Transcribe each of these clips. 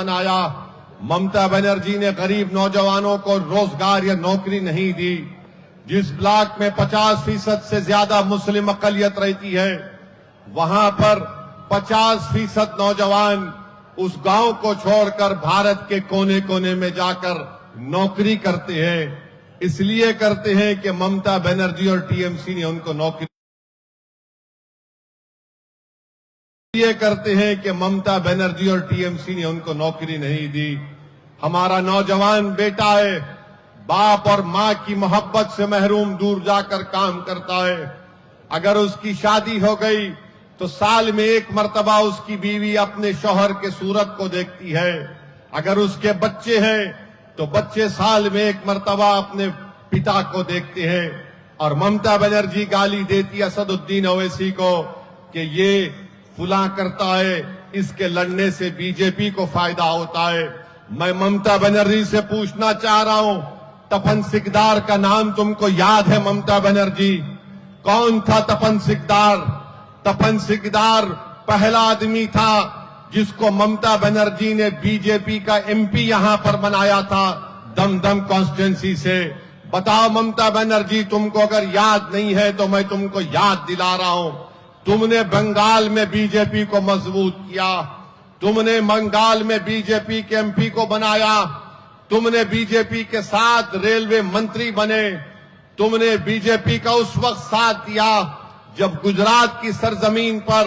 आया, ममता बनर्जी ने गरीब नौजवानों को रोजगार या नौकरी नहीं दी। जिस ब्लॉक में 50% से ज्यादा मुस्लिम अकलियत रहती है, वहां पर 50% नौजवान उस गांव को छोड़कर भारत के कोने कोने में जाकर नौकरी करते हैं। इसलिए करते हैं कि ममता बनर्जी और टीएमसी ने उनको नौकरी ये करते हैं कि ममता बनर्जी और टीएमसी ने उनको नौकरी नहीं दी। हमारा नौजवान बेटा है, बाप और मां की मोहब्बत से महरूम दूर जाकर काम करता है। अगर उसकी शादी हो गई तो साल में एक मर्तबा उसकी बीवी अपने शौहर के सूरत को देखती है। अगर उसके बच्चे हैं तो बच्चे साल में एक मर्तबा अपने पिता को देखते हैं। और ममता बनर्जी गाली देती असदुद्दीन ओवैसी को कि ये फुला करता है, इसके लड़ने से बीजेपी को फायदा होता है। मैं ममता बनर्जी से पूछना चाह रहा हूं, तपन सिकदार का नाम तुमको याद है? ममता बनर्जी, कौन था तपन सिकदार? तपन सिकदार पहला आदमी था जिसको ममता बनर्जी ने बीजेपी का एमपी यहां पर बनाया था, दमदम कॉन्स्टिट्यूंसी से। बताओ ममता बनर्जी, तुमको अगर याद नहीं है तो मैं तुमको याद दिला रहा हूं। तुमने बंगाल में बीजेपी को मजबूत किया, तुमने बंगाल में बीजेपी के एमपी को बनाया, तुमने बीजेपी के साथ रेलवे मंत्री बने, तुमने बीजेपी का उस वक्त साथ दिया जब गुजरात की सरजमीन पर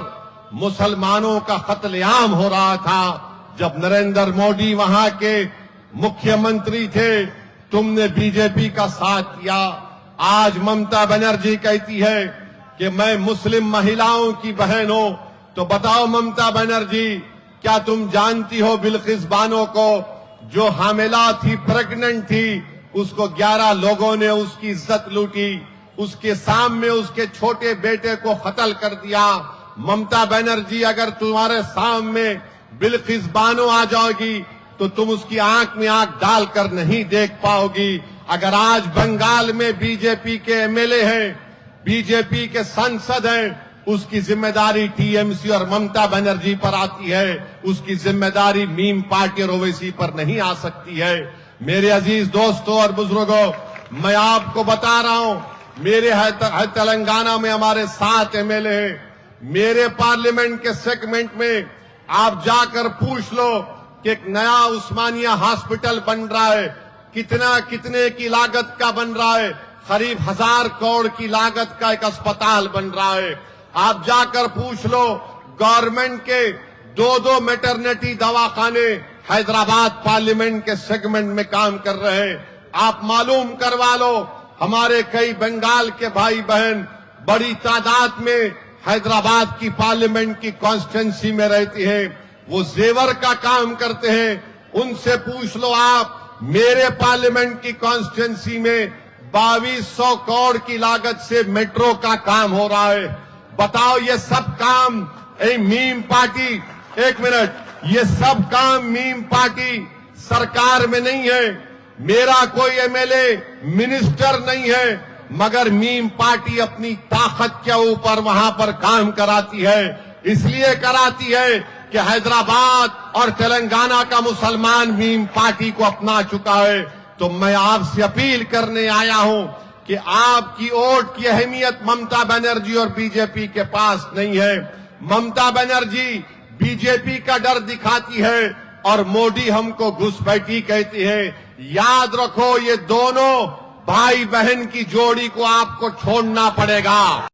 मुसलमानों का कत्लेआम हो रहा था, जब नरेंद्र मोदी वहां के मुख्यमंत्री थे, तुमने बीजेपी का साथ दिया। आज ममता बनर्जी कहती है कि मैं मुस्लिम महिलाओं की बहन हूं। तो बताओ ममता बनर्जी, क्या तुम जानती हो बिल्किस बानो को, जो हामिला थी, प्रेग्नेंट थी, उसको 11 लोगों ने उसकी इज्जत लूटी, उसके सामने उसके छोटे बेटे को कत्ल कर दिया। ममता बनर्जी, अगर तुम्हारे सामने बिल्किस बानो आ जाओगी तो तुम उसकी आंख में आंख डालकर नहीं देख पाओगी। अगर आज बंगाल में बीजेपी के एमएलए हैं, बीजेपी के सांसद हैं, उसकी जिम्मेदारी टीएमसी और ममता बनर्जी पर आती है, उसकी जिम्मेदारी मीम पार्टी और ओवैसी पर नहीं आ सकती है। मेरे अजीज दोस्तों और बुजुर्गों, मैं आपको बता रहा हूं, मेरे तेलंगाना में हमारे 7 एमएलए हैं। मेरे पार्लियामेंट के सेगमेंट में आप जाकर पूछ लो कि एक नया उस्मानिया हॉस्पिटल बन रहा है, कितने की लागत का बन रहा है? करीब 1000 करोड़ की लागत का एक अस्पताल बन रहा है। आप जाकर पूछ लो, गवर्नमेंट के 2 मैटरनिटी दवाखाने हैदराबाद पार्लियामेंट के सेगमेंट में काम कर रहे हैं। आप मालूम करवा लो, हमारे कई बंगाल के भाई बहन बड़ी तादाद में हैदराबाद की पार्लियामेंट की कॉन्स्टिट्यूंसी में रहती हैं, वो जेवर का काम करते हैं। उनसे पूछ लो आप, मेरे पार्लियामेंट की कॉन्स्टिट्यूंसी में 2200 करोड़ की लागत से मेट्रो का काम हो रहा है। बताओ, ये सब काम मीम पार्टी, एक मिनट, ये सब काम मीम पार्टी सरकार में नहीं है। मेरा कोई एमएलए मिनिस्टर नहीं है, मगर मीम पार्टी अपनी ताकत के ऊपर वहां पर काम कराती है। इसलिए कराती है कि हैदराबाद और तेलंगाना का मुसलमान मीम पार्टी को अपना चुका है। तो मैं आपसे अपील करने आया हूं कि आपकी वोट की अहमियत ममता बनर्जी और बीजेपी के पास नहीं है। ममता बनर्जी बीजेपी का डर दिखाती है और मोदी हमको घुसपैठी कहती है। याद रखो, ये दोनों भाई बहन की जोड़ी को आपको छोड़ना पड़ेगा।